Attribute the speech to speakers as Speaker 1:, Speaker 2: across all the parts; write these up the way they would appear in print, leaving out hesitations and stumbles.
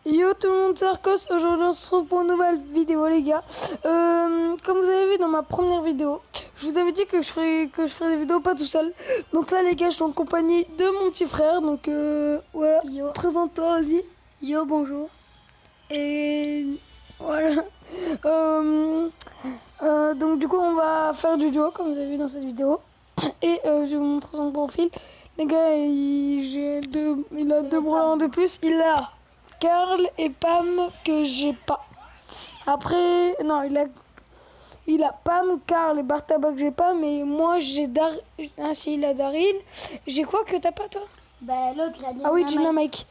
Speaker 1: Yo tout le monde, c'est Arcos. Aujourd'hui on se retrouve pour une nouvelle vidéo les gars. Comme vous avez vu dans ma première vidéo, je vous avais dit que je ferais des vidéos pas tout seul. Donc là les gars, je suis en compagnie de mon petit frère. Donc voilà,
Speaker 2: Yo.
Speaker 1: présente-toi, vas-y.
Speaker 2: Yo, bonjour.
Speaker 1: Et voilà. Donc du coup on va faire du duo comme vous avez vu dans cette vidéo. Et je vais vous montrer son profil. Les gars, il a deux bras de plus. Il a Karl et Pam que j'ai pas. Après, non, il a Pam, Karl et Bartaba que j'ai pas, mais moi j'ai Ah si, il a Daryl. J'ai quoi que t'as pas toi?
Speaker 2: Bah, l'autre, la
Speaker 1: Ah oui, Dynamite.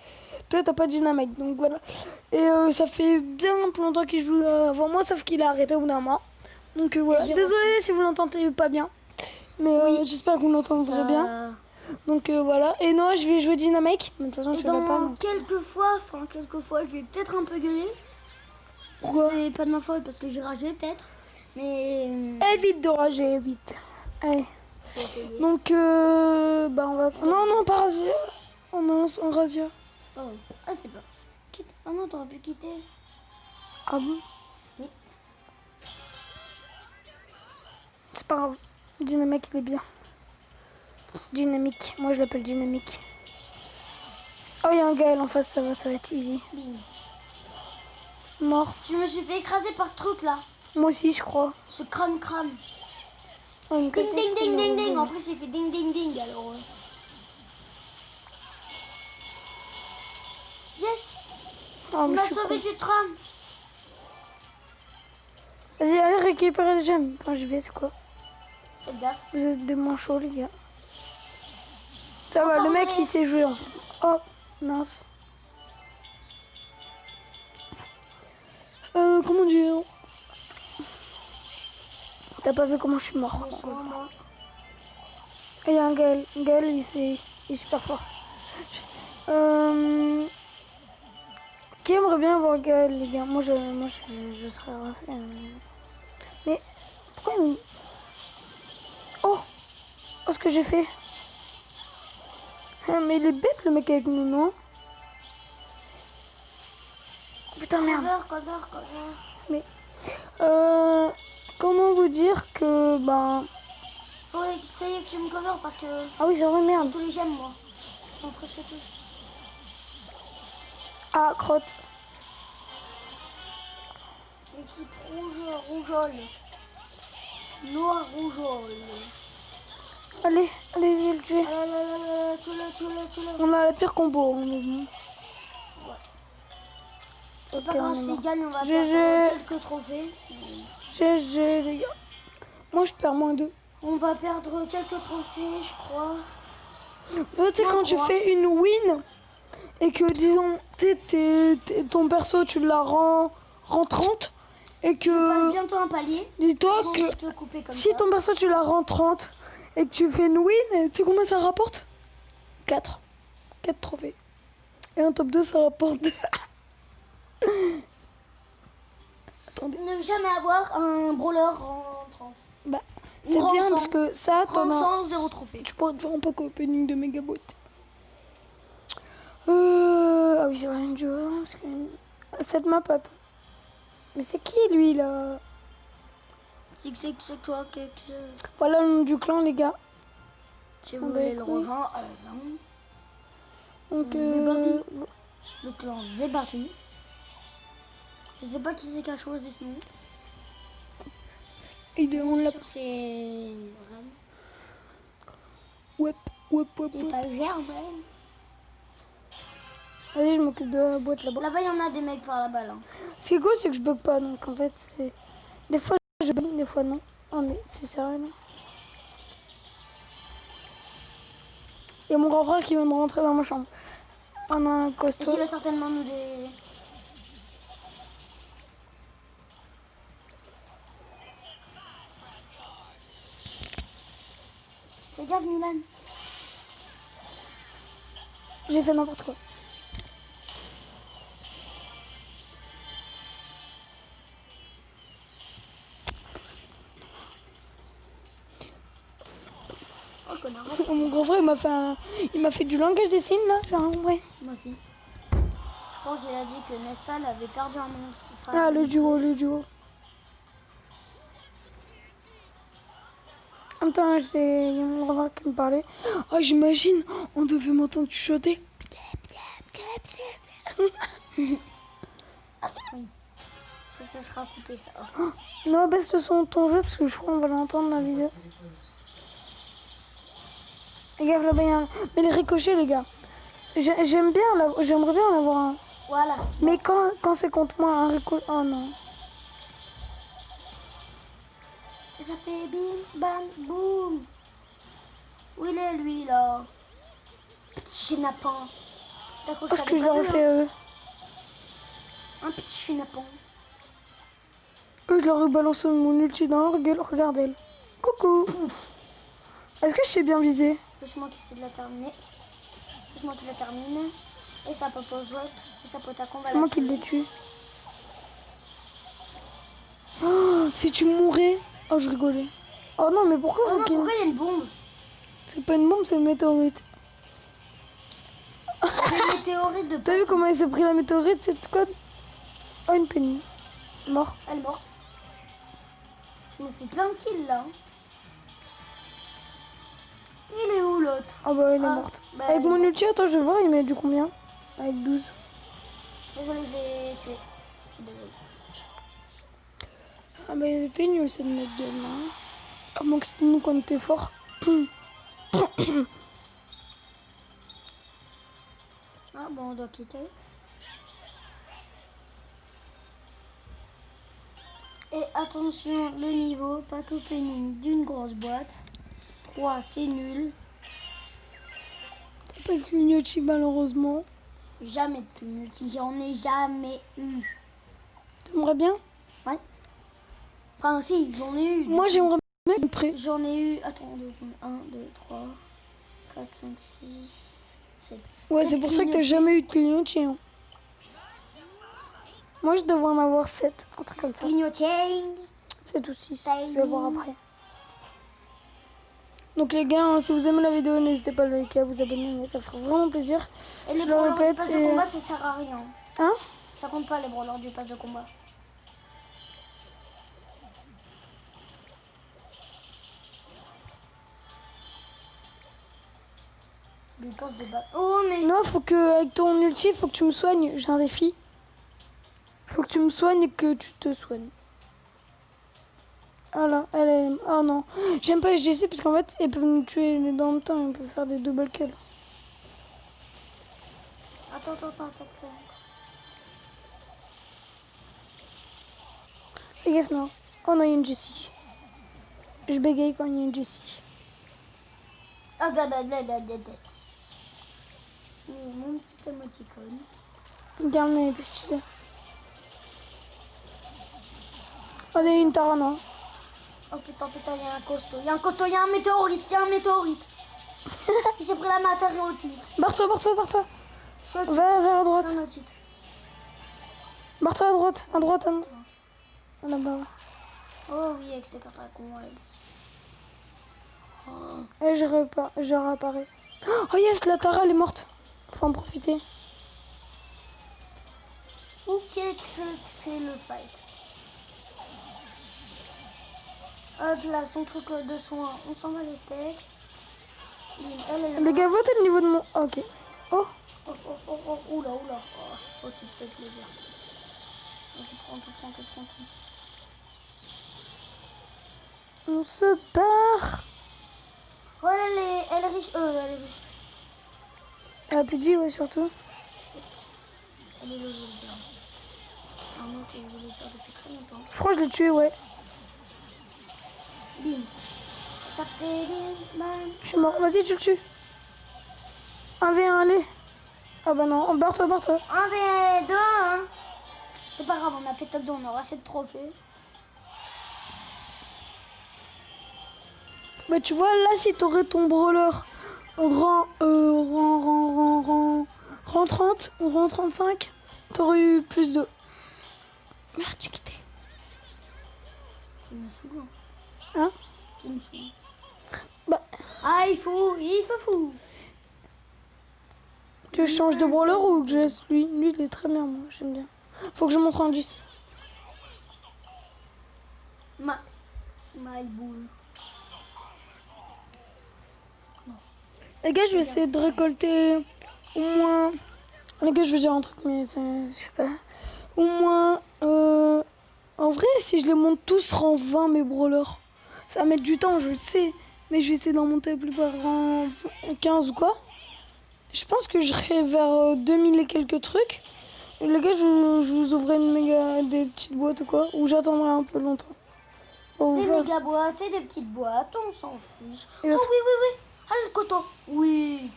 Speaker 1: Toi t'as pas Dynamite, donc voilà. Et ça fait bien plus longtemps qu'il joue avant moi, sauf qu'il a arrêté au bout d'un mois. Donc voilà. Désolé si vous l'entendez pas bien. Mais
Speaker 2: Oui.
Speaker 1: j'espère que vous l'entendrez bien. Donc voilà. Et non, je vais jouer Dynamite. Mais de toute façon, je l'ai pas. Donc...
Speaker 2: quelques fois, je vais peut-être un peu gueuler.
Speaker 1: Pourquoi?
Speaker 2: C'est pas de ma faute parce que j'ai ragé peut-être. Mais.
Speaker 1: Évite de rager, vite. Allez.
Speaker 2: Faut essayer.
Speaker 1: Donc, bah on va... Non, pas Razia. Oh non, on Razia.
Speaker 2: Oh. Ah, c'est pas. Quitte. Oh non, t'aurais pu quitter.
Speaker 1: Ah bon?
Speaker 2: Oui.
Speaker 1: C'est pas grave. Dynamique, il est bien. Dynamique. Moi, je l'appelle Dynamique. Oh, il y a un Gaël en face, ça va être easy.
Speaker 2: Bing.
Speaker 1: Mort.
Speaker 2: Je me suis fait écraser par ce truc là.
Speaker 1: Moi aussi, je crois.
Speaker 2: Ce crame.
Speaker 1: Oh,
Speaker 2: Ding ding ding ding ding. En plus, il fait ding ding ding alors. Yes.
Speaker 1: Oh,
Speaker 2: On
Speaker 1: mais
Speaker 2: m'a
Speaker 1: je suis
Speaker 2: sauvé
Speaker 1: con.
Speaker 2: du tram.
Speaker 1: Vas-y, allez récupérer les gemmes. Enfin, je vais, c'est quoi?
Speaker 2: Faites gaffe.
Speaker 1: Vous êtes des manchots, les gars. Ça va,
Speaker 2: Encore
Speaker 1: le mec,
Speaker 2: vrai.
Speaker 1: il sait jouer. En fait. Oh, mince. Comment dire? T'as pas vu comment je suis mort? Il y a un Gaël. Gaël, il est super fort. Qui aimerait bien voir Gaël, les gars? Moi, je serais refait. Mais pourquoi il me... Oh, ce que j'ai fait. Mais il est bête, le mec avec nous, non? Putain, merde.
Speaker 2: Cover.
Speaker 1: Mais comment vous dire que
Speaker 2: Faut essayer que tu me cover parce que
Speaker 1: ah oui, c'est vrai, merde.
Speaker 2: tous les j'aime moi. Enfin, presque tous.
Speaker 1: Ah, crotte.
Speaker 2: Équipe rougeole. Noir rougeole.
Speaker 1: Allez, je vais le tuer.
Speaker 2: Ah là, tue-le.
Speaker 1: On a la pire combo.
Speaker 2: C'est
Speaker 1: Ok,
Speaker 2: pas grave,
Speaker 1: on est
Speaker 2: s'il
Speaker 1: mort.
Speaker 2: gagne, on va
Speaker 1: GG.
Speaker 2: perdre quelques trophées.
Speaker 1: GG, les gars. Moi, je perds moins 2.
Speaker 2: On va perdre quelques trophées, je crois.
Speaker 1: Tu sais, quand tu fais une win et que, disons, ton perso, tu la rends 30 et
Speaker 2: Je passe
Speaker 1: que...
Speaker 2: bientôt un palier.
Speaker 1: Dis-toi
Speaker 2: Bon,
Speaker 1: que
Speaker 2: je te couper comme
Speaker 1: si
Speaker 2: ça.
Speaker 1: ton perso, tu la rends 30 et que tu fais une win, tu sais combien ça rapporte? 4. 4 trophées. Et un top 2, ça rapporte 2. Attendez.
Speaker 2: Ne jamais avoir un brawler en 30.
Speaker 1: Bah, c'est bien parce que ça, t'en as...
Speaker 2: 100, 0 trophée.
Speaker 1: Tu pourrais te faire un pack opening de Megabot. Ah oui, c'est vrai, une joie. Cette map, attends. Mais c'est qui lui là?
Speaker 2: C'est toi que
Speaker 1: Voilà le nom du clan, les gars.
Speaker 2: si vous voulez le rejoindre.
Speaker 1: Donc,
Speaker 2: C'est parti. Le clan, c'est parti. Je sais pas qui c'est qui a choisi ce nom.
Speaker 1: on l'a.
Speaker 2: C'est Ram.
Speaker 1: Ouais.
Speaker 2: Et pas Germain.
Speaker 1: Vas-y, je m'occupe de la boîte là-bas.
Speaker 2: Là-bas, il y en a des mecs par là-bas. Là.
Speaker 1: Ce qui est cool, c'est que je bug pas. Donc, en fait, c'est. Des fois, je bug, des fois, non. Oh, mais c'est sérieux, non? Il y a mon grand frère qui vient de rentrer dans ma chambre. On a un
Speaker 2: Et
Speaker 1: costaud.
Speaker 2: qui va certainement nous des. Fais gaffe, Milan.
Speaker 1: J'ai fait n'importe quoi.
Speaker 2: Oh, connard.
Speaker 1: Mon grand frère, il m'a fait du langage des signes là, genre en vrai.
Speaker 2: Moi aussi. Je crois qu'il a dit que Nestal avait perdu un nom. Enfin,
Speaker 1: Ah, le duo. Attends, j'ai mon remarque qui me parlait. Oh, j'imagine, on devait m'entendre chuchoter.
Speaker 2: Ça sera coupé, ça.
Speaker 1: Non, baisse le son de ton jeu parce que je crois qu'on va l'entendre dans la vidéo. Les gars, là-bas, il y a un... Mais les ricochets, les gars. J'aimerais bien en avoir un.
Speaker 2: Voilà.
Speaker 1: Mais quand c'est contre moi, un ricochet... Oh non.
Speaker 2: Ça fait bim, bam, boum. Où il est, lui, là? Petit chenapan. T'as cru
Speaker 1: Parce
Speaker 2: que
Speaker 1: que je leur ai fait...
Speaker 2: Un petit chenapan.
Speaker 1: Eux, je leur ai balancé mon ulti dans leur gueule. Regardez-le. Coucou. Est-ce que je sais bien viser?
Speaker 2: Laisse-moi qui essaie de la terminer. Laisse-moi qui la termine. Et sa popo vote. Et sa pote à combat.
Speaker 1: C'est moi qui l'ai tué. Oh, si tu mourais... Oh, je rigolais. Oh non, mais pourquoi
Speaker 2: Oh
Speaker 1: faut
Speaker 2: non,
Speaker 1: qu'il...
Speaker 2: pourquoi il y a une bombe?
Speaker 1: C'est pas une bombe, c'est une météorite.
Speaker 2: C'est une météorite de...
Speaker 1: T'as vu comment il s'est pris la météorite, cette code? Oh, une Penny. Mort.
Speaker 2: Elle est morte. Je me fais plein de kills, là. Il est où, l'autre?
Speaker 1: Ah bah, elle est morte.
Speaker 2: Bah,
Speaker 1: Avec
Speaker 2: elle est
Speaker 1: mon
Speaker 2: morte.
Speaker 1: ulti, attends, je vais voir, il met du combien? Avec 12.
Speaker 2: Désolé, je l'ai tué. Je suis désolée.
Speaker 1: Ah bah, ils étaient nuls, cette notre game, hein. À moins que c'était nous quand on était forts.
Speaker 2: Ah bon, on doit quitter. Et attention, le niveau, pack opening d'une grosse boîte. 3, c'est nul.
Speaker 1: T'as pas de clignotis, malheureusement.
Speaker 2: Jamais de penalty, j'en ai jamais eu.
Speaker 1: T'aimerais bien?
Speaker 2: Ouais. Enfin, si, j'en ai eu.
Speaker 1: Moi, j'aimerais bien être prêt.
Speaker 2: J'en ai eu. Attends, 1, 2, 3, 4, 5, 6, 7.
Speaker 1: Ouais, c'est pour ça que t'as jamais eu de clignotis. Hein. Moi, je devrais en avoir 7. Un truc comme ça.
Speaker 2: Clignoting.
Speaker 1: C'est tout 6.
Speaker 2: Timing.
Speaker 1: Je vais voir après. Donc les gars, hein, si vous aimez la vidéo, n'hésitez pas à liker, à vous abonner, ça ferait vraiment plaisir.
Speaker 2: Et les
Speaker 1: Je le
Speaker 2: brawlers
Speaker 1: répète.
Speaker 2: du pass de combat, ça sert à rien.
Speaker 1: Hein?
Speaker 2: Ça compte pas les brawlers du pass de combat. Des passes de balle. Oh, mais.
Speaker 1: Non, faut que avec ton ulti, faut que tu me soignes. J'ai un défi. Faut que tu me soignes et que tu te soignes. Voilà, elle. Oh non. J'aime pas les SGC parce qu'en fait, ils peuvent nous tuer mais dans le temps, ils peuvent faire des double kills.
Speaker 2: Attends.
Speaker 1: Fais gaffe, non. Oh non, il y a une Jessie. Je bégaye quand il y a une Jessie.
Speaker 2: Ah, regarde, là. Mon petit émoticône.
Speaker 1: Regarde, mais plus stylé. Oh, il y a une Tarana.
Speaker 2: Oh putain, il y a un costaud. Il y a un météorite. Il s'est pris la météorite.
Speaker 1: Barre-toi.
Speaker 2: Je suis au-dessus.
Speaker 1: Va vers à droite.
Speaker 2: Je suis au-dessus.
Speaker 1: Barre-toi à droite. Ah, là-bas.
Speaker 2: Oh oui, avec ses cartes à con, ouais.
Speaker 1: Et je réapparais. Oh yes, la Tara, elle est morte. Faut en profiter.
Speaker 2: Ou qu'est-ce que c'est le fight? Hop là, son truc de soin, on s'en va les steaks. Elle
Speaker 1: Les gars, votez le niveau de mon... Ok. Oh.
Speaker 2: Oula. Oh, tu te fais plaisir. Vas-y, prends tout.
Speaker 1: On se barre.
Speaker 2: Oh, elle est riche.
Speaker 1: Elle a plus de vie, ouais, surtout.
Speaker 2: Elle est logée, c'est un mot que je voulais dire depuis très longtemps.
Speaker 1: Je crois que je l'ai tué, ouais.
Speaker 2: Bim. Ça fait bim, bam.
Speaker 1: Je suis mort. Vas-y, tu le tues. 1v1, allez. Ah bah non, barre-toi.
Speaker 2: 1v2, hein. C'est pas grave, on a fait top 2, on aura 7 trophées.
Speaker 1: Bah tu vois, là, si t'aurais ton brawler rang 30 ou rang 35, t'aurais eu plus de... Merde, tu quitté.
Speaker 2: Tu me saoules.
Speaker 1: Hein?
Speaker 2: Tu me saoules.
Speaker 1: Bah,
Speaker 2: Ah, il faut fou.
Speaker 1: Tu veux que je change de brawler ou que je laisse lui? Lui, il est très bien, moi, j'aime bien. Faut que je montre un 10.
Speaker 2: My boule.
Speaker 1: Les gars, je vais essayer de récolter au moins... Les gars, je veux dire un truc, mais je sais pas. Au moins... En vrai, si je les monte tous rang 20, mes brawlers, ça va mettre du temps, je le sais. Mais je vais essayer d'en monter plus par rang 15 ou quoi. Je pense que je serai vers 2000 et quelques trucs. Et les gars, je vous ouvrirai des petites boîtes ou quoi. Ou j'attendrai un peu longtemps.
Speaker 2: Des méga boîtes et des petites boîtes, on s'en fiche. Oh
Speaker 1: Et
Speaker 2: oui, oui, oui. Ah, le coton. Oui.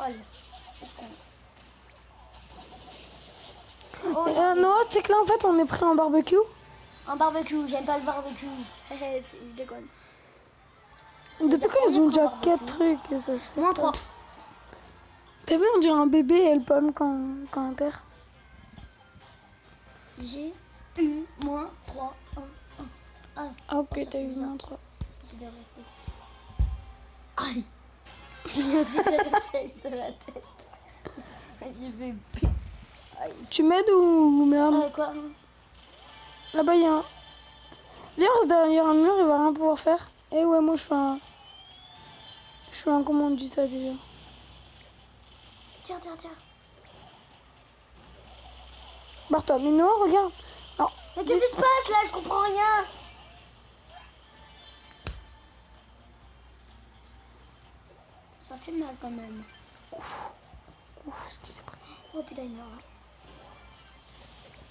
Speaker 2: Allez. Oh,
Speaker 1: Noah, tu sais que là, en fait, on est pris en barbecue.
Speaker 2: un barbecue, j'aime pas le barbecue. Je déconne.
Speaker 1: Depuis quand ils ont déjà 4 trucs et ça se fait
Speaker 2: Moins
Speaker 1: pas.
Speaker 2: 3.
Speaker 1: T'as vu, on dirait un bébé et elle pomme quand elle perd.
Speaker 2: J'ai eu moins 3. 1.
Speaker 1: Ah, ok, t'as eu moins 3.
Speaker 2: J'ai des réflexes. Aïe. J'ai aussi des réflexes de la tête. J'ai fait pi. Aïe.
Speaker 1: Tu m'aides ou merde?
Speaker 2: Quoi?
Speaker 1: Là-bas, il y a un... Viens, reste derrière un mur, il va rien pouvoir faire. Eh ouais, moi, je suis un... Je suis un... Comment on dit ça, déjà?
Speaker 2: Tiens.
Speaker 1: Barre-toi. Mais non, regarde. Non.
Speaker 2: Mais qu'est-ce qui se passe là? Je comprends rien. Ça fait mal quand même.
Speaker 1: Ouf, ce qui s'est pris.
Speaker 2: Oh putain, il meurt.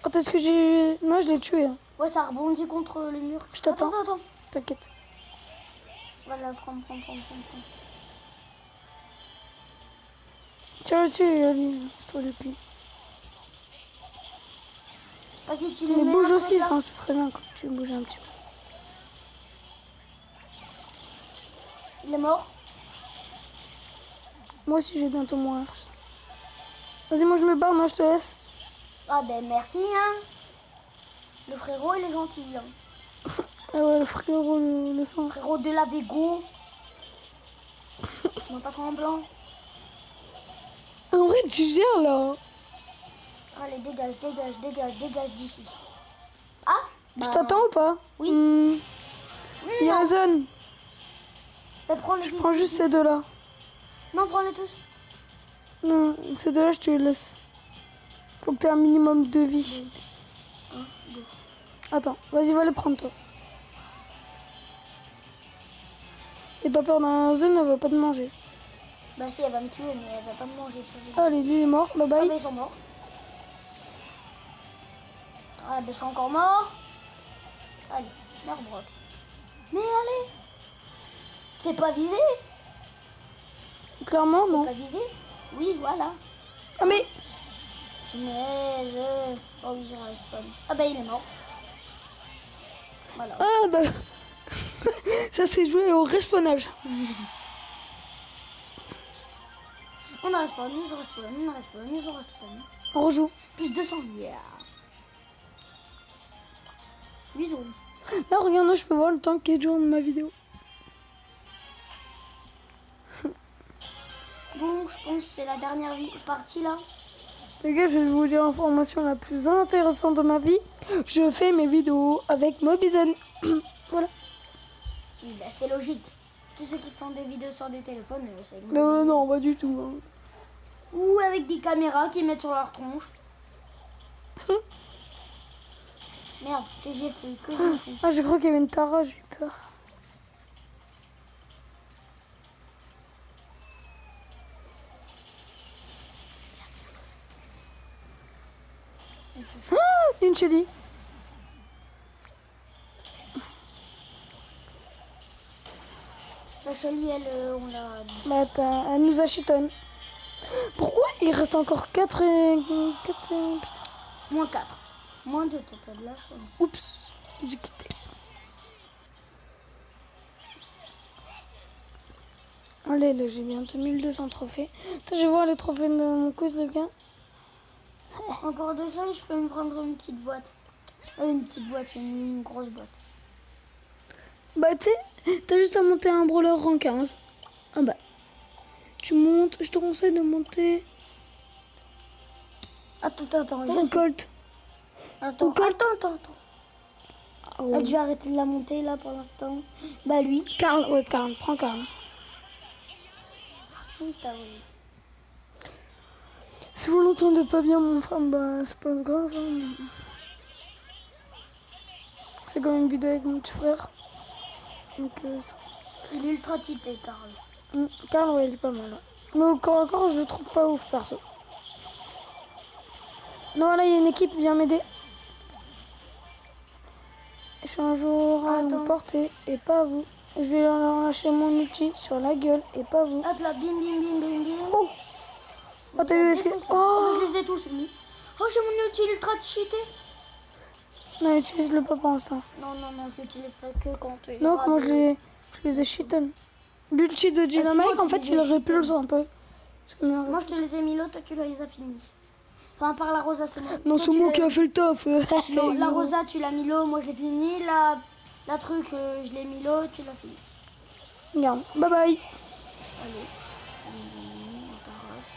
Speaker 1: Attends, est-ce que j'ai... Non, je l'ai tué. Hein.
Speaker 2: Ouais, ça rebondit contre le mur.
Speaker 1: Je t'attends.
Speaker 2: Attends.
Speaker 1: T'inquiète.
Speaker 2: Voilà, prends.
Speaker 1: Tiens, le dessus, lui. C'est toi depuis.
Speaker 2: Vas-y, tu le
Speaker 1: Mais
Speaker 2: mets
Speaker 1: bouge
Speaker 2: un
Speaker 1: aussi,
Speaker 2: peu là.
Speaker 1: enfin, ce serait bien quand tu bouges un petit peu.
Speaker 2: Il est mort.
Speaker 1: Moi aussi, je vais bientôt mourir. Vas-y, moi, je me barre, moi, je te laisse.
Speaker 2: Ah ben merci, hein. Le frérot, il est gentil, hein.
Speaker 1: Ah ouais, le frérot, le sang.
Speaker 2: Frérot de la Végo. Je pas en blanc.
Speaker 1: En vrai, tu gères, là.
Speaker 2: Allez, dégage d'ici. Ah
Speaker 1: Je t'attends ou pas?
Speaker 2: Oui.
Speaker 1: Il y a une zone.
Speaker 2: Ben, prends-les
Speaker 1: Je prends juste ces deux-là.
Speaker 2: Non, prends-les tous.
Speaker 1: Non, ces deux-là, je te les laisse. Faut que tu aies un minimum de vie.
Speaker 2: 1, 2.
Speaker 1: Attends, vas-y, va les prendre, toi. T'as pas peur d'un zone, elle va pas te manger.
Speaker 2: Bah si, elle va me tuer, mais elle va pas me manger. Ça,
Speaker 1: Allez, lui, il est mort. Bye
Speaker 2: ah
Speaker 1: bye.
Speaker 2: ben ils sont morts. Ah ben ils sont encore morts. Allez, meurs Brock. Mais allez. C'est pas visé.
Speaker 1: Clairement,
Speaker 2: C'est
Speaker 1: non.
Speaker 2: pas visé. Oui, voilà.
Speaker 1: Ah, mais...
Speaker 2: Mais je... Oh oui, j'ai respawn. Ah bah il est mort. Voilà.
Speaker 1: Ah, bah... Ça s'est joué au respawnage.
Speaker 2: On a respawn, ils ont respawn.
Speaker 1: On rejoue.
Speaker 2: Plus 200. Yeah. 8 zones.
Speaker 1: Là, regarde, là, je peux voir le temps qui est dur de ma vidéo.
Speaker 2: Bon, je pense que c'est la dernière partie là.
Speaker 1: Les gars, je vais vous dire l'information la plus intéressante de ma vie. Je fais mes vidéos avec Mobizen. Voilà.
Speaker 2: Oui, bah, c'est logique. Tous ceux qui font des vidéos sur des téléphones, c'est
Speaker 1: Non, pas du tout. Hein.
Speaker 2: Ou avec des caméras qui mettent sur leur tronche. Merde, que j'ai fait,
Speaker 1: Ah, j'ai cru qu'il y avait une Tara, j'ai eu peur. Ah, une Shelly.
Speaker 2: La Shelly, elle, on l'a...
Speaker 1: Bah, elle nous a chitonne. Pourquoi il reste encore 4 et... 4 et... Putain.
Speaker 2: Moins 4. Moins 2, t'as de la chance.
Speaker 1: Oups, j'ai quitté. Allez, là, j'ai bientôt 1200 trophées. Attends, je vais voir les trophées de mon quiz, les gars.
Speaker 2: Encore 200, je peux me prendre une petite boîte. Une petite boîte, une grosse boîte.
Speaker 1: Bah, t'as juste à monter un brawler rang 15. Ah bah. Tu montes, je te conseille de monter
Speaker 2: Attends,
Speaker 1: un
Speaker 2: je sais.
Speaker 1: Colt.
Speaker 2: Attends,
Speaker 1: Colt.
Speaker 2: attends.
Speaker 1: Ah
Speaker 2: Ah,
Speaker 1: ouais.
Speaker 2: je vais arrêter de la monter là pour l'instant. Bah lui.
Speaker 1: Karl, ouais, Karl, prends Karl.
Speaker 2: Oui, t'as raison.
Speaker 1: Si vous l'entendez pas bien, mon frère, bah, c'est pas grave. Hein. C'est comme une vidéo avec mon petit frère. Donc,
Speaker 2: Il est ultra cheaté, Karl.
Speaker 1: Karl, ouais, il est pas mal. Ouais. Mais au corps à corps, je le trouve pas ouf, perso. Non, là, il y a une équipe, viens m'aider. Je suis un jour à
Speaker 2: Attends.
Speaker 1: me porter et pas vous. Je vais leur lâcher mon outil sur la gueule et pas vous.
Speaker 2: Hop là, bim.
Speaker 1: Oh, oh t'as vu, est-ce que...
Speaker 2: Oh, je les ai tous mis. Oh, j'ai mon ulti ultra cheaté.
Speaker 1: Non, utilise-le pas pour l'instant.
Speaker 2: Non, je l'utiliserai que quand il y
Speaker 1: Non,
Speaker 2: aura
Speaker 1: moi,
Speaker 2: des-
Speaker 1: je les ai cheaten. L'ulti de Dynamite,
Speaker 2: sinon,
Speaker 1: en fait,
Speaker 2: tu
Speaker 1: il
Speaker 2: les as
Speaker 1: répulse un peu. Parce que
Speaker 2: Moi, je te les ai mis là, toi, tu les as finis. Enfin, par la Rosa, c'est moi.
Speaker 1: non,
Speaker 2: Toi,
Speaker 1: c'est
Speaker 2: tu
Speaker 1: moi
Speaker 2: l'as-
Speaker 1: qui a fait le taf.
Speaker 2: Non, la Rosa, tu l'as mis là, moi, je l'ai fini. La truc, je l'ai mis là, tu l'as fini.
Speaker 1: Regarde, bye bye.
Speaker 2: Allez. On t'arrache.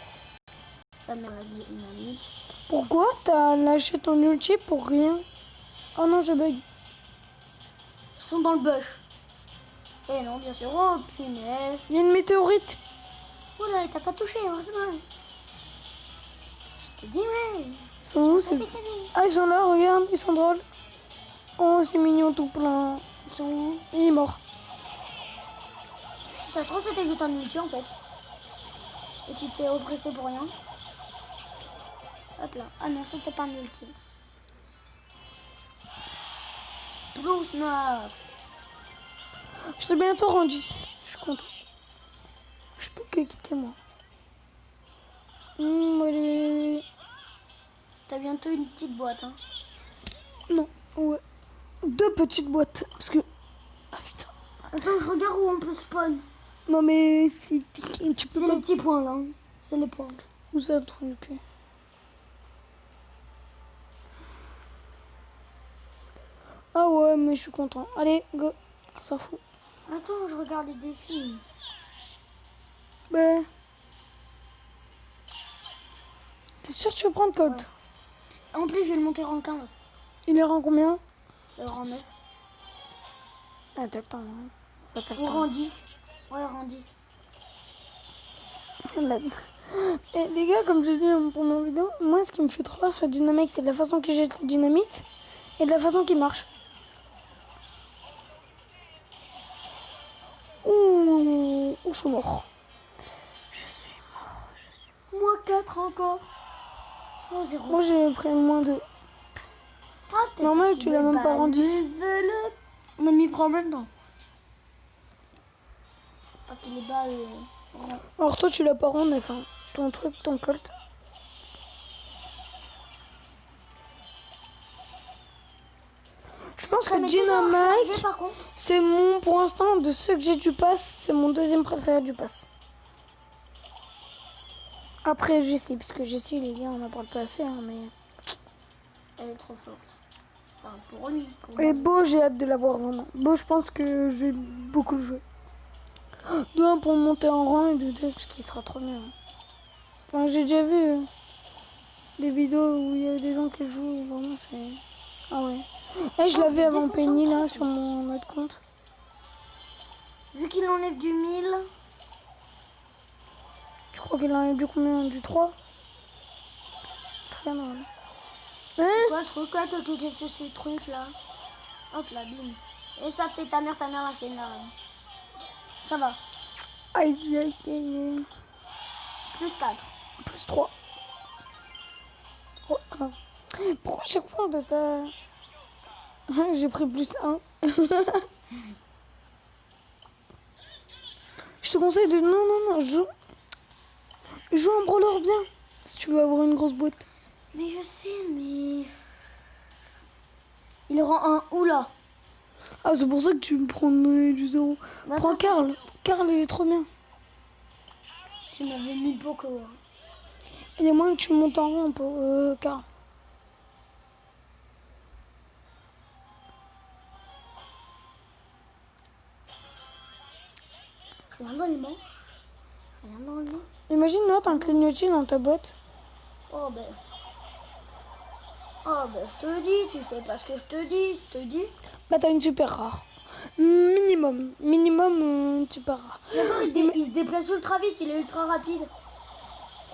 Speaker 2: Ta mère a dit dynamite.
Speaker 1: Pourquoi t'as lâché ton ulti pour rien? Oh non, je bug.
Speaker 2: Ils sont dans le bush. Et non, bien sûr. Oh, punaise.
Speaker 1: Il y a une météorite.
Speaker 2: Oula, il t'a pas touché, heureusement. Je te dis, ouais.
Speaker 1: Ils sont où ces... Ah, ils sont là, regarde, ils sont drôles. Oh, c'est mignon tout plein.
Speaker 2: Ils sont où?
Speaker 1: Il est mort.
Speaker 2: Si ça se trouve, c'était juste un ulti en fait. Et tu t'es oppressé pour rien. Hop là. Ah non, c'était pas un ulti. Plus 9.
Speaker 1: Je t'ai bientôt rendu. Je suis content. Je peux que quitter moi. Allez.
Speaker 2: T'as bientôt une petite boîte. Hein.
Speaker 1: Non, ouais. 2 petites boîtes. Parce que... Ah putain.
Speaker 2: Attends, je regarde où on peut spawn.
Speaker 1: Non mais si tu peux
Speaker 2: C'est
Speaker 1: pas...
Speaker 2: les petits points là. Hein. C'est les points.
Speaker 1: Où ça, truc? Ah ouais, mais je suis content. Allez, go. On s'en fout.
Speaker 2: Attends, je regarde les défis.
Speaker 1: Ben... T'es sûr que tu veux prendre Colt?
Speaker 2: Ouais. En plus, je vais le monter en 15.
Speaker 1: Il est rang combien?
Speaker 2: En 9.
Speaker 1: Ah, t'as le temps. Hein. Enfin, t'as le
Speaker 2: Ou
Speaker 1: temps.
Speaker 2: rang 10. Ouais, rang 10.
Speaker 1: Et les gars, comme je dis dans mon première vidéo, moi ce qui me fait trop peur sur Dynamite, c'est de la façon qu'il jette le dynamite et de la façon qu'il marche. Ouh, je suis mort.
Speaker 2: Moins 4 encore. Moins 0.
Speaker 1: Moi j'ai pris moins 2.
Speaker 2: Ah, peut-être
Speaker 1: Normal,
Speaker 2: parce
Speaker 1: tu
Speaker 2: qu'il
Speaker 1: l'as
Speaker 2: est
Speaker 1: même
Speaker 2: pas
Speaker 1: pas rendu.
Speaker 2: level up. On a mis pro en même temps. Parce qu'il est bas rang.
Speaker 1: Alors toi tu l'as pas rendu, enfin ton truc, ton Colt. Je pense que
Speaker 2: Ça met 2 heures à charger,
Speaker 1: Dynamite,
Speaker 2: par contre.
Speaker 1: c'est mon, pour l'instant, de ceux que j'ai du pass, c'est mon deuxième préféré du pass. Après Jessie, parce que Jessie, les gars, on n'en parle pas assez, hein, mais...
Speaker 2: Elle est trop forte. Enfin, pour lui. Pour
Speaker 1: Et
Speaker 2: moi.
Speaker 1: Beau, j'ai hâte de l'avoir vraiment. Beau, je pense que je vais beaucoup le jouer. De un, pour monter en rang, et de deux, parce qu'il sera trop bien. Enfin, j'ai déjà vu des vidéos où il y a des gens qui jouent, et vraiment, c'est... Ah ouais. Et je
Speaker 2: Oh,
Speaker 1: l'avais
Speaker 2: c'est
Speaker 1: avant Penny, là,
Speaker 2: défonçant.
Speaker 1: sur mon autre compte.
Speaker 2: Vu qu'il enlève du 1000.
Speaker 1: Tu crois qu'il en a du combien? Du 3? Très mal. Hein?
Speaker 2: Quoi, le truc là, qu'est-ce que c'est ce truc là? Hop là, bim. Et ça fait ta mère la fait une Ça va.
Speaker 1: Aïe, aïe, aïe.
Speaker 2: Plus 4.
Speaker 1: Plus 3. Oh, ah. Pourquoi à chaque fois on peut pas... J'ai pris plus 1. Je te conseille de... Non, joue un brawler bien. Si tu veux avoir une grosse boîte.
Speaker 2: Mais je sais, mais... Il rend un où là?
Speaker 1: Ah, c'est pour ça que tu me prends du 0.
Speaker 2: Bah,
Speaker 1: Prends
Speaker 2: attends,
Speaker 1: Karl. Karl, il est trop bien.
Speaker 2: Tu m'avais mis beaucoup. Hein.
Speaker 1: Il y a moins que tu montes en rang pour Karl.
Speaker 2: Rien dans les mains. Rien dans le lit.
Speaker 1: Imagine, là, t'as un clignotis dans ta boîte.
Speaker 2: Oh ben. Oh ben, je te dis, tu sais pas ce que je te dis.
Speaker 1: Bah, t'as une super rare. Minimum. Minimum, une super rare.
Speaker 2: J'adore, il se déplace ultra vite, il est ultra rapide.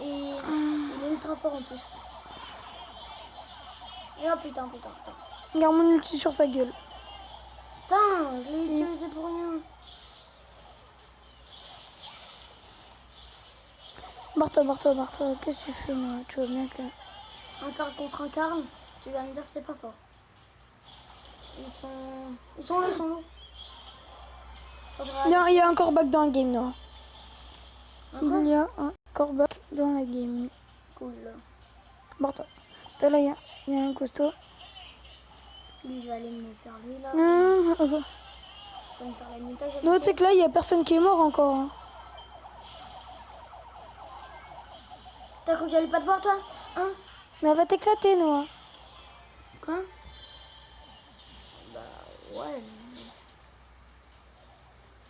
Speaker 2: Et il est ultra fort en plus. Et oh putain.
Speaker 1: Regarde mon ulti sur sa gueule.
Speaker 2: Putain, je l'ai utilisé pour rien.
Speaker 1: Barre-toi. Qu'est-ce que tu fais, moi? Tu vois bien que...
Speaker 2: Un Karl contre un Karl, tu vas me dire que c'est pas fort. Ils sont lourds.
Speaker 1: Il y a un corbac dans la game, Noah.
Speaker 2: Encore
Speaker 1: Il y a un corbac dans la game.
Speaker 2: Cool.
Speaker 1: Barre-toi. Là, il y a un costaud.
Speaker 2: Lui, je vais aller me faire lui là.
Speaker 1: Ok.
Speaker 2: Je vais me faire la montage.
Speaker 1: Non, tu sais que là, il y a personne qui est mort encore. Hein.
Speaker 2: T'as cru que j'allais pas te voir, toi? Hein?
Speaker 1: Mais elle va t'éclater, Noah.
Speaker 2: Quoi? Bah, ouais.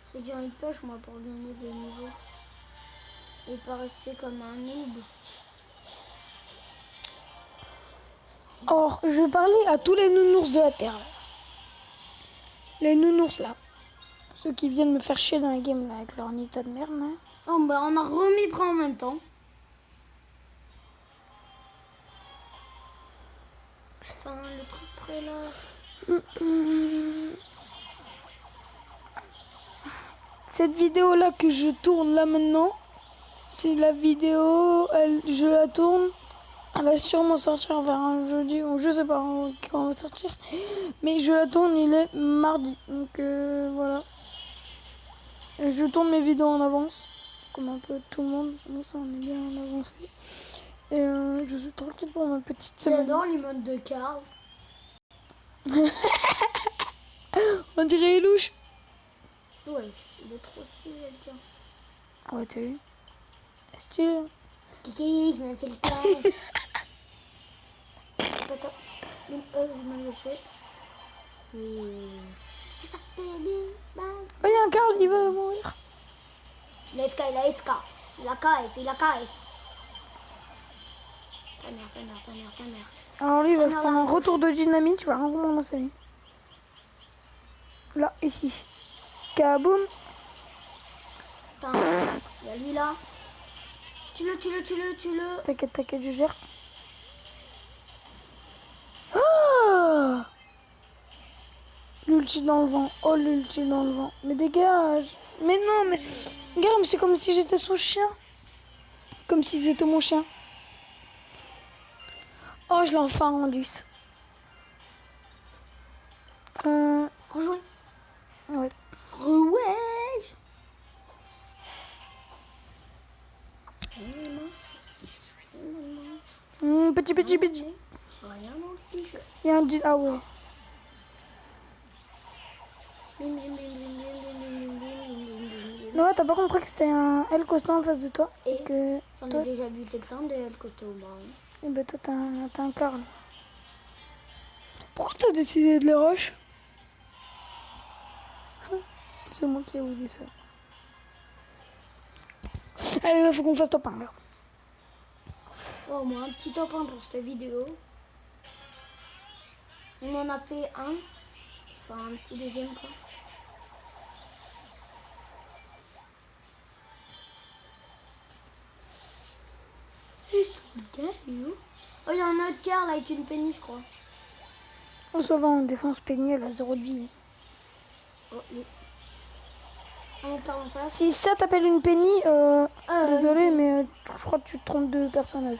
Speaker 2: C'est que j'ai envie de pêche, moi, pour gagner des niveaux. Et pas rester comme un noob.
Speaker 1: Or, je vais parler à tous les nounours de la Terre. Les nounours, là. Ceux qui viennent me faire chier dans la game, là, avec leur nita de merde, là.
Speaker 2: Oh, bah, on a remis prêt en même temps. Enfin, le truc prêt, là.
Speaker 1: Cette vidéo-là que je tourne, là, maintenant, c'est la vidéo, je la tourne. Elle va sûrement sortir vers un jeudi, ou je sais pas quand elle va sortir. Mais je la tourne, il est mardi. Donc, voilà. Et je tourne mes vidéos en avance. Comme un peu tout le monde. Moi, ça, on est bien en avancé. Et je suis tranquille pour ma petite semaine.
Speaker 2: J'adore les modes de Karl.
Speaker 1: On dirait Elouche.
Speaker 2: Ouais, il est trop stylé, le tien.
Speaker 1: Ah ouais, t'as vu? Stylé.
Speaker 2: Kiki, je me fais le cas. Attends, je me le fais. Et ça fait bim, bam.
Speaker 1: Oh, il y a un Karl, il va mourir.
Speaker 2: La FK, il a FK. Il a KF, il a KF. Ta mère.
Speaker 1: Alors lui, il va se prendre un retour de dynamite. Tu vas rien comprendre dans sa vie. Là, ici. Kaboum.
Speaker 2: Putain, il y a lui là. Tue-le.
Speaker 1: T'inquiète, je gère. Oh, l'ulti dans le vent. Oh, l'ulti dans le vent. Mais dégage. Mais non, mais... Regarde, c'est comme si j'étais son chien. Comme si c'était mon chien. Oh, je l'ai enfin rendu.
Speaker 2: Rejouer.
Speaker 1: Ouais. Petit.
Speaker 2: Rien dans le t-shirt.
Speaker 1: Il y a un... Ah ouais. Non, t'as pas compris que c'était un L costaud en face de toi.
Speaker 2: Et
Speaker 1: que
Speaker 2: j'en
Speaker 1: toi,
Speaker 2: ai déjà buté plein de L costaud au bain.
Speaker 1: et ben toi, t'as un Karl. Pourquoi t'as décidé de les rush? C'est moi qui ai voulu ça. Allez, là, faut qu'on fasse top 1, là.
Speaker 2: Oh, moi, un petit top 1 pour cette vidéo. On en a fait un. Enfin, un petit deuxième, quoi. Oh, il y a un autre Karl avec une penny, je crois.
Speaker 1: On se va en défense peignée, elle a 0 de vie.
Speaker 2: Oh, oui. Un Karl en face.
Speaker 1: Si ça t'appelle une penny, désolé, mais je crois que tu te trompes de personnage.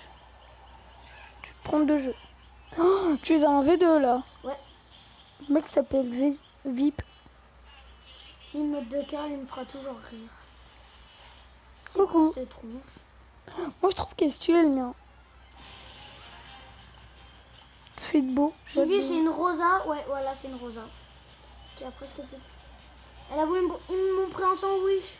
Speaker 1: Tu te trompes de jeu. Oh, tu es un V2 là.
Speaker 2: Ouais.
Speaker 1: Le mec s'appelle VIP.
Speaker 2: Le mode de Karl, il me fera toujours rire. C'est
Speaker 1: Coucou.
Speaker 2: quoi cette tronche?
Speaker 1: Moi je trouve qu'il est stylé le mien. Fait de beau.
Speaker 2: J'ai vu, c'est une rosa. Ouais, voilà, c'est une rosa. Qui a presque plus. Elle a voulu me prendre un sandwich.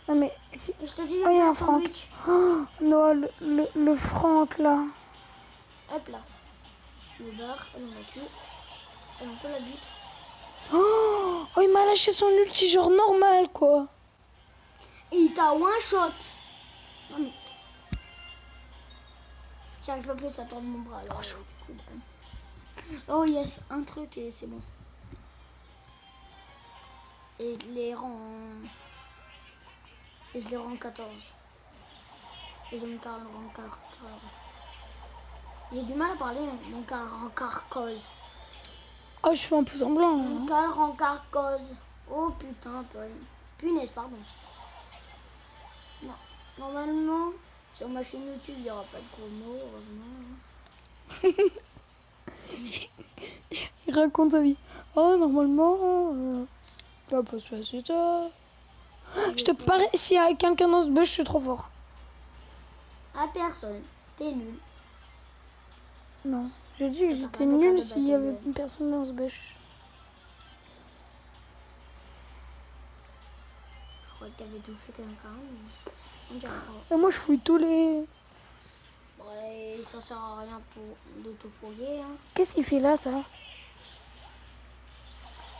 Speaker 1: Non mais si.
Speaker 2: Et je te dis,
Speaker 1: Oh, il y a un
Speaker 2: Franck.
Speaker 1: Franck. Oh, Noah, le Franck là.
Speaker 2: Hop là. Je me barre, elle on la tue. Elle on peut la bute.
Speaker 1: Oh, il m'a lâché son ulti genre normal quoi.
Speaker 2: Il t'a one shot. Non, mais... J'arrive pas plus à tendre mon bras. Alors, du coup, bah. Oh, il y a un truc et c'est bon. Et je les rends... Et je les rends 14. Et je me carre en 14. J'ai du mal à parler, mon carre en carcose.
Speaker 1: Oh, je fais un peu semblant.
Speaker 2: Mon carre en carcose. Oh putain, punaise, pardon. Non, normalement, sur ma chaîne YouTube, il n'y aura pas de gros mots, heureusement.
Speaker 1: Il raconte sa vie. Oh, normalement, ça va pas se passer ça. Je te parie, s'il y a quelqu'un dans ce bus, je suis trop fort.
Speaker 2: À personne, t'es nul.
Speaker 1: Non, j'ai dit que
Speaker 2: Ça
Speaker 1: j'étais
Speaker 2: fait un
Speaker 1: nulle
Speaker 2: peu
Speaker 1: s'il y
Speaker 2: de
Speaker 1: avait
Speaker 2: bataille.
Speaker 1: une personne dans ce bus.
Speaker 2: Je crois que t'avais touché quelqu'un. On dirait pas.
Speaker 1: Et moi, je fouille tous les...
Speaker 2: Ouais, ça sert à rien de tout fouiller. Hein.
Speaker 1: Qu'est-ce qu'il fait là, ça?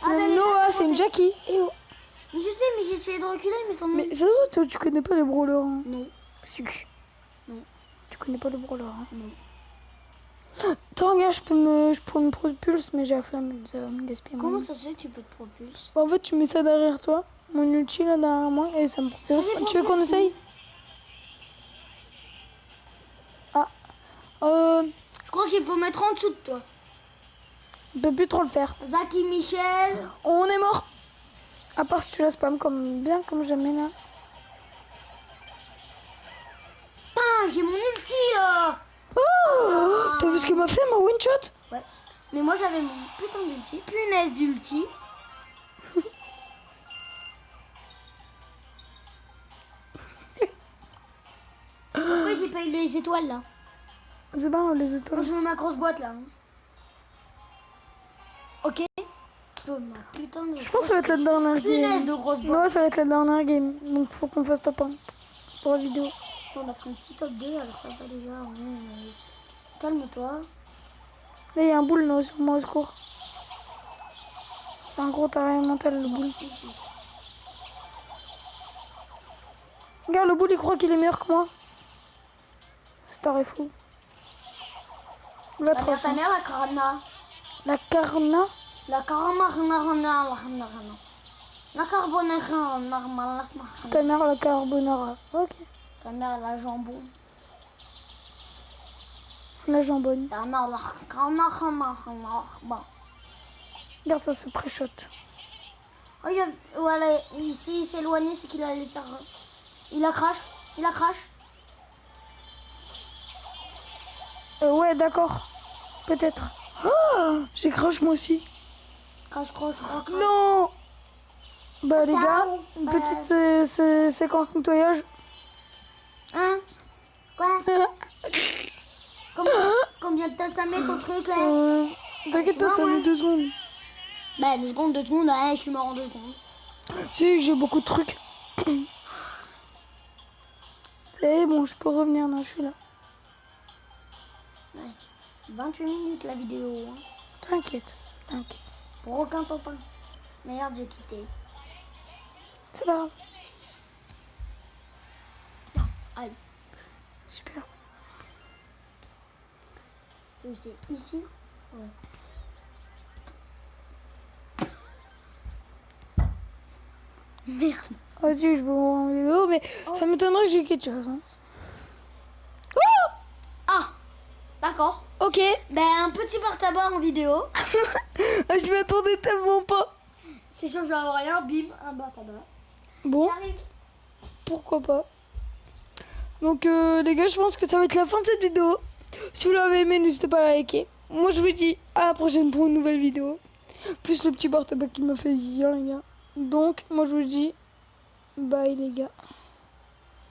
Speaker 2: Ah,
Speaker 1: Même
Speaker 2: mais
Speaker 1: Noah, c'est une Jackie. Eh oh.
Speaker 2: Mais je sais, mais j'ai essayé de reculer, mais sans
Speaker 1: Mais ça se voit, toi, tu connais pas les brawlers. Hein.
Speaker 2: Non,
Speaker 1: Suc.
Speaker 2: non,
Speaker 1: Tu connais pas les brawlers. Hein.
Speaker 2: non.
Speaker 1: Attends, regarde, je peux me propulse, mais j'ai la flamme, ça va me gaspiller.
Speaker 2: Comment ça se fait que tu peux te propulser?
Speaker 1: En fait, tu mets ça derrière toi, mon ulti là derrière moi, et ça me propulse.
Speaker 2: Allez,
Speaker 1: Tu veux qu'on
Speaker 2: propulse.
Speaker 1: essaye? Ah,
Speaker 2: Je crois qu'il faut mettre en dessous de toi.
Speaker 1: on peut plus trop le faire.
Speaker 2: Zaki Michel.
Speaker 1: On est mort. À part si tu la spam bien comme jamais là.
Speaker 2: Putain, j'ai mon ulti là.
Speaker 1: Oh, t'as vu ce qu'il m'a fait, ma one shot?
Speaker 2: Ouais. Mais moi j'avais mon putain d'ulti. Punaise d'ulti. Pourquoi j'ai pas eu les étoiles là?
Speaker 1: C'est pas les
Speaker 2: Moi
Speaker 1: étoiles.
Speaker 2: je mets ma grosse boîte là. Ok. Oh, ma putain de
Speaker 1: Je pense que ça va être la dernière
Speaker 2: punaise
Speaker 1: game.
Speaker 2: de grosse boîte.
Speaker 1: Non, ça va être la dernière game. Donc faut qu'on fasse top 1 pour la vidéo.
Speaker 2: On a fait un petit top 2 alors ça va déjà. Calme-toi.
Speaker 1: Là, il y a un boule là, sur moi, au secours. C'est un gros taré mental, le boule.
Speaker 2: Ici.
Speaker 1: Regarde, le boule, il croit qu'il est meilleur que moi. Star est fou. Va
Speaker 2: Ta
Speaker 1: trop
Speaker 2: mère, ta
Speaker 1: fort.
Speaker 2: mère, la carna.
Speaker 1: La carna.
Speaker 2: La carna. La carbonara.
Speaker 1: Ta mère, la carbonara. Ok.
Speaker 2: Ta mère, la jambon.
Speaker 1: La jambonne.
Speaker 2: Ta mère, la carna.
Speaker 1: Regarde, ça se pré-shot.
Speaker 2: Oh, voilà, ici, il s'est éloigné, c'est qu'il allait faire. Il a crash. Il a crash.
Speaker 1: Ouais, d'accord. Peut-être. Oh, j'ai crash moi aussi.
Speaker 2: Crash, crash, crash. crash.
Speaker 1: Non. Bah, les gars, une
Speaker 2: Bah.
Speaker 1: petite séquence nettoyage.
Speaker 2: Hein? Quoi? Combien de temps ça met ton truc là?
Speaker 1: T'inquiète pas, ça met 2 secondes.
Speaker 2: Bah 2 secondes, ouais, je suis mort en 2 secondes.
Speaker 1: Si, j'ai beaucoup de trucs. C'est bon, je peux revenir, là, je suis là.
Speaker 2: Ouais. 28 minutes la vidéo. Hein.
Speaker 1: T'inquiète, t'inquiète.
Speaker 2: Pour aucun top 1. Merde, j'ai quitté.
Speaker 1: C'est pas grave.
Speaker 2: Aïe.
Speaker 1: Super.
Speaker 2: C'est où c'est? Ici? Ouais. Merde.
Speaker 1: Vas-y, je vais voir en vidéo, mais ça m'étonnerait que j'ai quelque chose. Hein.
Speaker 2: Ah! D'accord.
Speaker 1: Ok.
Speaker 2: Ben un petit bar-tabac en vidéo.
Speaker 1: Je m'y attendais tellement pas.
Speaker 2: C'est sûr que je vais avoir rien. Bim, un bar-tabac.
Speaker 1: Bon,
Speaker 2: J'arrive.
Speaker 1: pourquoi pas. Donc, les gars, je pense que ça va être la fin de cette vidéo. Si vous l'avez aimé, n'hésitez pas à liker. Moi, je vous dis à la prochaine pour une nouvelle vidéo. Plus le petit bar tabac qu'il m'a fait hier, les gars. Donc, moi, je vous dis bye, les gars.